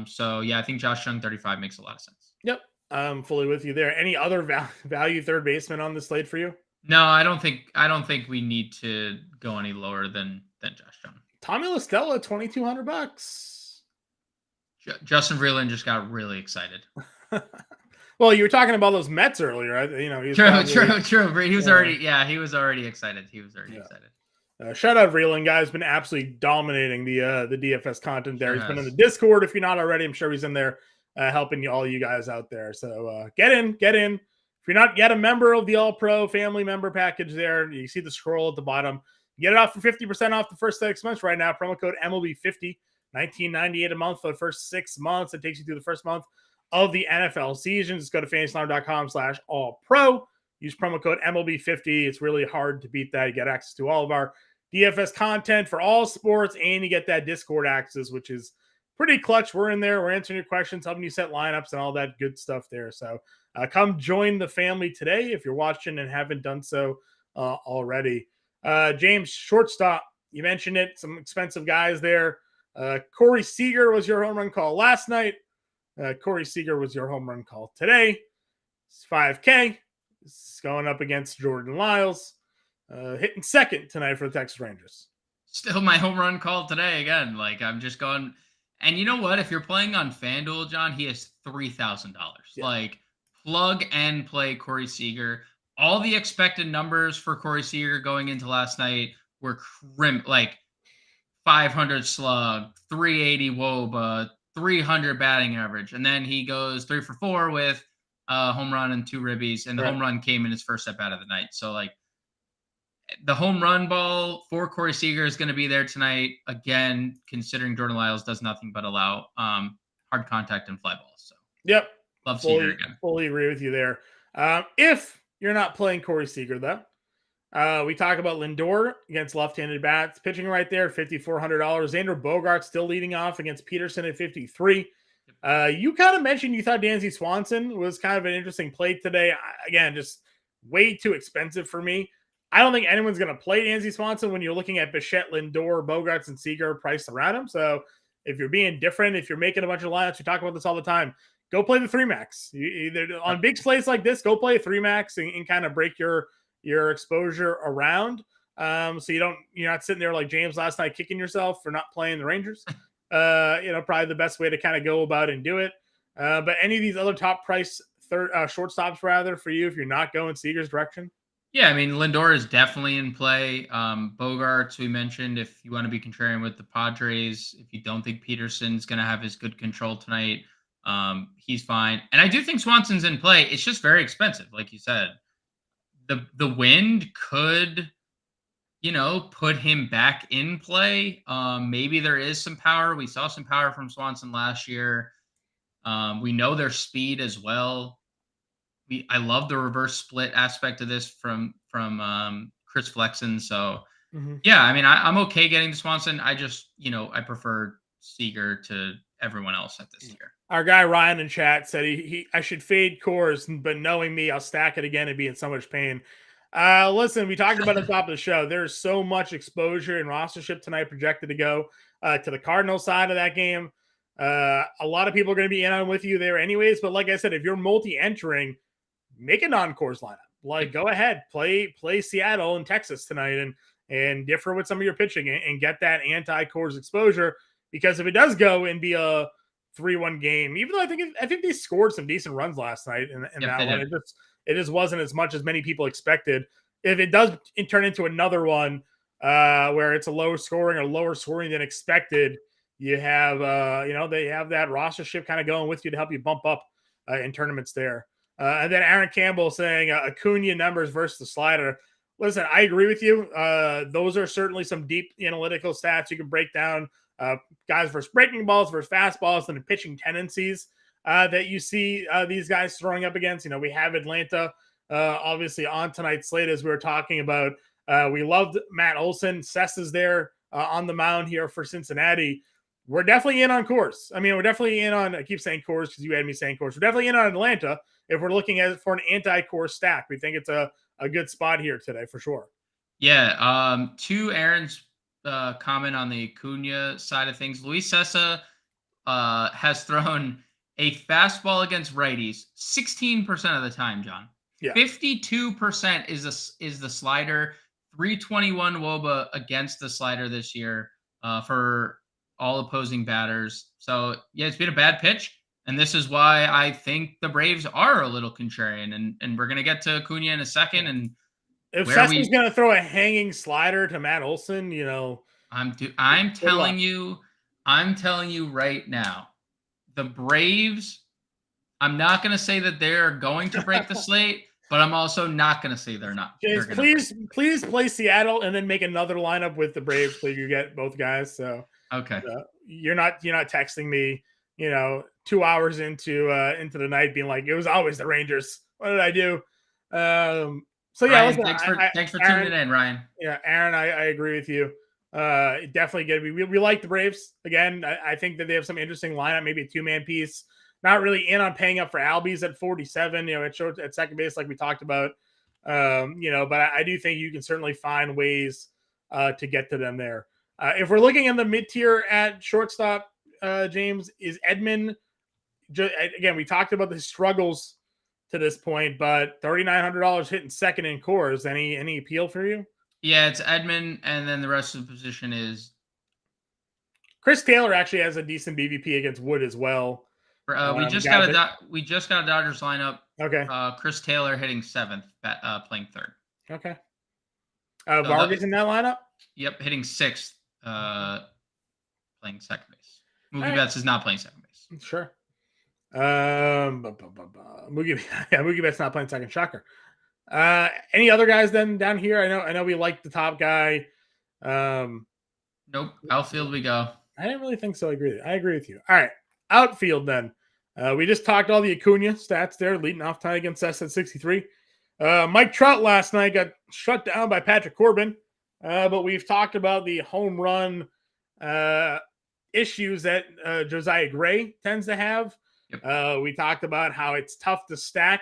So yeah, I think Josh Jung 35 makes a lot of sense. Yep, I'm fully with you there. Any other value third baseman on the slate for you? No, I don't think we need to go any lower than Josh Jung. Tommy La Stella, $2,200. Justin Vreeland just got really excited. Well, you were talking about those Mets earlier. He was true. He was already excited. Excited. Shout out Vreeland, guys. Been absolutely dominating the DFS content there. He's been in the Discord. If you're not already, I'm sure he's in there helping all you guys out there. So get in. If you're not yet a member of the All Pro family member package there, you see the scroll at the bottom. Get it off for 50% off the first 6 months right now. Promo code MLB50, $19.98 a month for the first 6 months. It takes you through the first month of the NFL season. Just go to fantasyline.com/all-pro. Use promo code MLB50. It's really hard to beat that. You get access to all of our DFS content for all sports, and you get that Discord access, which is pretty clutch. We're in there. We're answering your questions, helping you set lineups and all that good stuff there. So come join the family today if you're watching and haven't done so already. James, shortstop, you mentioned it. Some expensive guys there. Corey Seager was your home run call last night. Corey Seager was your home run call today. It's 5K. It's going up against Jordan Lyles. Hitting second tonight for the Texas Rangers. Still my home run call today again. Like, I'm just going. And you know what? If you're playing on FanDuel, John, he has $3,000. Yeah. Like, plug and play Corey Seager. All the expected numbers for Corey Seager going into last night were like 500 slug, 380 WOBA, 300 batting average. And then he goes 3 for 4 with a home run and 2 ribbies. And the home run came in his first at bat of the night. So, like, the home run ball for Corey Seager is going to be there tonight. Again, considering Jordan Lyles does nothing but allow hard contact and fly balls. So, yep. Love Seager again. Fully agree with you there. If you're not playing Corey Seager, though, we talk about Lindor against left-handed bats. Pitching right there, $5,400. Xander Bogaerts still leading off against Peterson at $53. You kind of mentioned you thought Dansby Swanson was kind of an interesting play today. Again, just way too expensive for me. I don't think anyone's going to play Dansby Swanson when you're looking at Bichette, Lindor, Bogaerts, and Seager priced around him. So if you're being different, if you're making a bunch of lineups, we talk about this all the time, go play the 3-max. Either on big slates like this, go play a 3-max and kind of break your exposure around. So you're not sitting there like James last night kicking yourself for not playing the Rangers. Probably the best way to kind of go about and do it. But any of these other top price shortstops rather for you if you're not going Seager's direction? Yeah, I mean, Lindor is definitely in play. Bogaerts, we mentioned, if you want to be contrarian with the Padres, if you don't think Peterson's going to have his good control tonight, he's fine. And I do think Swanson's in play. It's just very expensive, like you said. The wind could, put him back in play. Maybe there is some power. We saw some power from Swanson last year. We know their speed as well. I love the reverse split aspect of this from Chris Flexen. So yeah, I mean, I'm okay getting to Swanson. I just, I prefer Seager to everyone else at this tier. Our guy Ryan in chat said I should fade Coors, but knowing me, I'll stack it again and be in so much pain. Listen, we talked about at the top of the show. There's so much exposure and rostership tonight projected to go to the Cardinals side of that game. A lot of people are going to be in on with you there anyways. But like I said, if you're multi-entering, make a non-Coors lineup. Like, go ahead, play Seattle and Texas tonight and differ with some of your pitching and get that anti-Coors exposure. Because if it does go and be a 3-1 game, even though I think they scored some decent runs last night in that one, it just wasn't as much as many people expected. If it does turn into another one, where it's a lower scoring than expected. You have, they have that rostership kind of going with you to help you bump up in tournaments there. And then Aaron Campbell saying Acuna numbers versus the slider. Listen, I agree with you. Those are certainly some deep analytical stats you can break down. Guys versus breaking balls versus fastballs and the pitching tendencies that you see these guys throwing up against. We have Atlanta obviously on tonight's slate, as we were talking about. We loved Matt Olson. Cess is there on the mound here for Cincinnati. We're definitely in on Coors. We're definitely in on, I keep saying Coors because you had me saying Coors. We're definitely in on Atlanta if we're looking at it for an anti-Coors stack. We think it's a good spot here today for sure. Yeah. To Aaron's comment on the Acuna side of things, Luis Cessa has thrown a fastball against righties 16% of the time, John. Yeah. 52% is the slider. 321 WOBA against the slider this year for all opposing batters. So, yeah, it's been a bad pitch. And this is why I think the Braves are a little contrarian. And we're going to get to Acuna in a second. And if Cessa's going to throw a hanging slider to Matt Olson, I'm telling you right now, the Braves, I'm not going to say that they're going to break the slate, but I'm also not going to say they're not. James, please play Seattle and then make another lineup with the Braves so you get both guys. So okay, you're not texting me, 2 hours into the night being like, it was always the Rangers. What did I do? So yeah, Ryan, thanks for tuning in, Ryan. Yeah, Aaron, I agree with you. Definitely good. We like the Braves again. I think that they have some interesting lineup, maybe a 2-man piece. Not really in on paying up for Albies at 47, at second base, like we talked about. But I do think you can certainly find ways to get to them there. If we're looking in the mid-tier at shortstop, James, is Edman, again, we talked about the struggles to this point, but $3,900 hitting second in Coors. Any appeal for you? Yeah, it's Edman, and then the rest of the position is Chris Taylor actually has a decent BVP against Wood as well. We just got a Dodgers lineup. Okay. Chris Taylor hitting 7th, playing 3rd. Okay. Vargas in that lineup? Yep, hitting 6th, playing second base. Mookie Betts is not playing second base. Sure. Mookie Betts not playing second. Shocker. Any other guys then down here? I know we like the top guy. Nope. Outfield we go. I didn't really think so. I agree with you. All right. Outfield then. We just talked all the Acuna stats there, leading off tie against us at 63. Mike Trout last night got shut down by Patrick Corbin, but we've talked about the home run issues that Josiah Gray tends to have. Yep. We talked about how it's tough to stack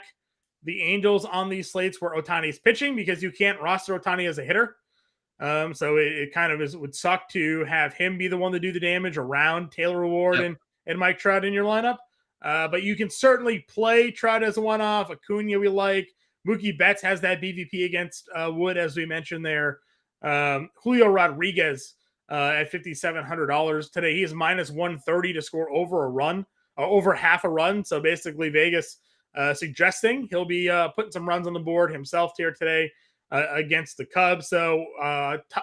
the Angels on these slates where Ohtani's pitching because you can't roster Ohtani as a hitter. So it kind of would suck to have him be the one to do the damage around Taylor Ward and Mike Trout in your lineup. But you can certainly play Trout as a one-off. Acuna we like. Mookie Betts has that BVP against Wood, as we mentioned there. Julio Rodriguez at $5,700 today. He is minus 130 to score over half a run. So basically Vegas suggesting he'll be putting some runs on the board himself here today against the Cubs. So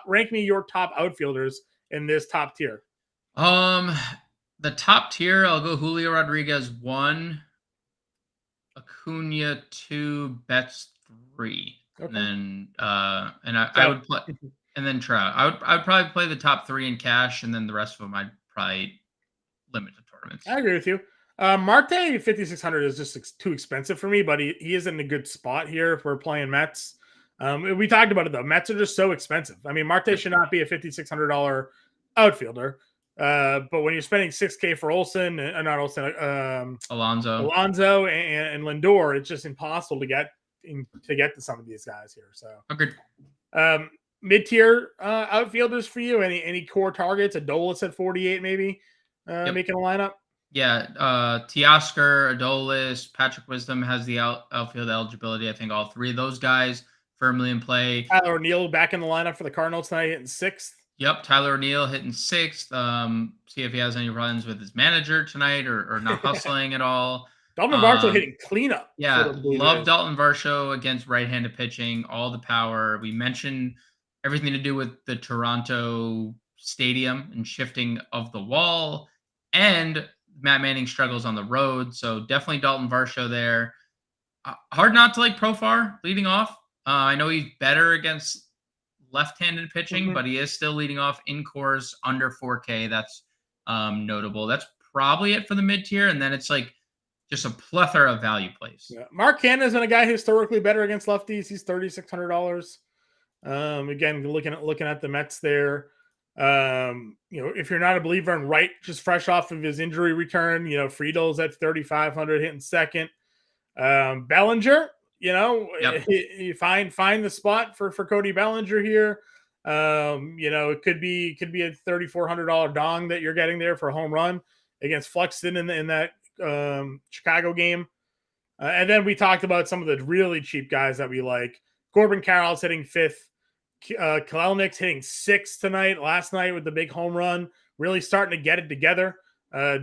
rank me your top outfielders in this top tier. The top tier, I'll go Julio Rodriguez 1, Acuna 2, Betts 3, okay. And then I would play, and then Trout. I would probably play the top 3 in cash, and then the rest of them I'd probably limit to tournaments. I agree with you. Marte 5,600 is just too expensive for me, but he is in a good spot here if we're playing Mets. We talked about it though. Mets are just so expensive. I mean, Marte should not be a $5,600 outfielder. But when you're spending $6K for Olson, not Olson, Alonso and Lindor, it's just impossible to get to some of these guys here. So agreed. Mid-tier outfielders for you? Any core targets? Adolis at 48, maybe making a lineup. Yeah, Teoscar, Adolis, Patrick Wisdom has the outfield eligibility. I think all 3 of those guys firmly in play. Tyler O'Neill back in the lineup for the Cardinals tonight, hitting 6th. Yep, Tyler O'Neill hitting 6th. See if he has any runs with his manager tonight or not hustling at all. Dalton Varsho hitting cleanup. Yeah, love Dalton Varsho against right-handed pitching, all the power. We mentioned everything to do with the Toronto stadium and shifting of the wall, and Matt Manning struggles on the road. So definitely Dalton Varsho there. Hard not to like Profar leading off. I know he's better against left-handed pitching, but he is still leading off in cores under 4K. That's notable. That's probably it for the mid-tier, and then it's like just a plethora of value plays. Yeah. Mark Canha's been a guy historically better against lefties. He's $3,600. Again, looking at the Mets there. If you're not a believer in Wright, just fresh off of his injury return, Friedel's at 3,500 hitting second. Bellinger, Yep. you find the spot for Cody Bellinger here. It could be a $3,400 dong that you're getting there for a home run against Flexen in that Chicago game. And then we talked about some of the really cheap guys that we like. Corbin Carroll's hitting 5th. Kelenics hitting 6th tonight. Last night with the big home run, really starting to get it together.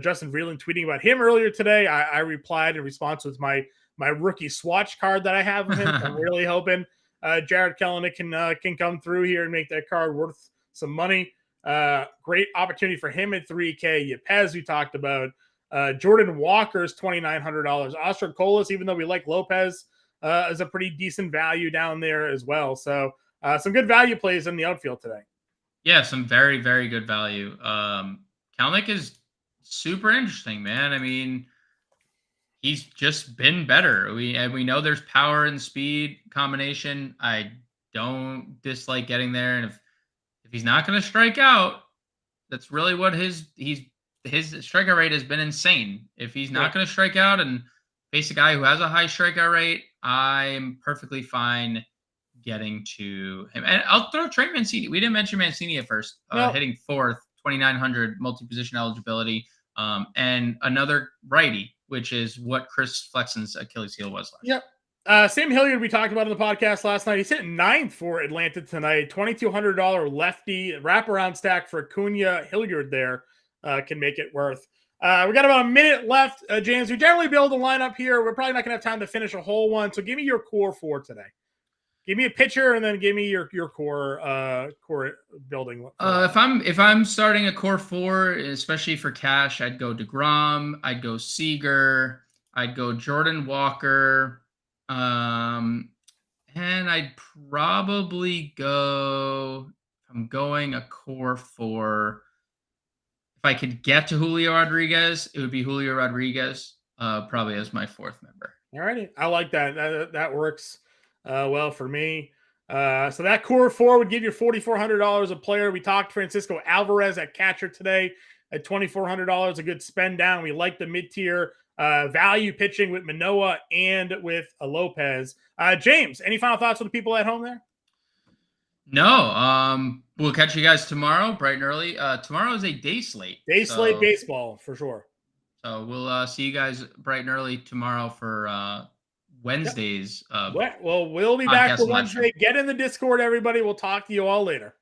Justin Vreeland tweeting about him earlier today. I replied in response with my rookie swatch card that I have of him. I'm really hoping Jared Kelenic can come through here and make that card worth some money. Great opportunity for him at 3K. Yepez, we talked about. Jordan Walker's $2,900. Oscar Colas, even though we like Lopez, is a pretty decent value down there as well. So some good value plays in the outfield today. Yeah, some very, very good value. Kelenic is super interesting, man. I mean, he's just been better. We know there's power and speed combination. I don't dislike getting there, and if he's not going to strike out, that's really what his strikeout rate has been insane. If he's not going to strike out and face a guy who has a high strikeout rate, I'm perfectly fine getting to him. And I'll throw Trey Mancini. We didn't mention Mancini at first. Hitting 4th, 2,900 multi-position eligibility, and another righty, which is what Chris Flexen's Achilles heel was last. Yep. Sam Hilliard, we talked about in the podcast last night. He's hitting 9th for Atlanta tonight. $2,200 lefty wraparound stack for Acuna. Hilliard there can make it worth. We got about a minute left, James. We generally build a lineup here. We're probably not going to have time to finish a whole one. So give me your core 4 today. Give me a pitcher and then give me your core building. If I'm starting a core 4, especially for cash, I'd go DeGrom, I'd go Seager, I'd go Jordan Walker, and I'd probably go. If I'm going a core 4, if I could get to Julio Rodriguez, it would be Julio Rodriguez, probably as my 4th member. All righty, I like that. That works. Well, for me, so that core 4 would give you $4,400 a player. We talked Francisco Alvarez at catcher today at $2,400, a good spend down. We like the mid-tier value pitching with Manoah and with Lopez. James, any final thoughts for the people at home there? No, we'll catch you guys tomorrow, bright and early. Tomorrow is a day slate. Slate baseball for sure. So we'll see you guys bright and early tomorrow for Wednesdays. Well, we'll be back for Wednesday. Get in the Discord, everybody. We'll talk to you all later.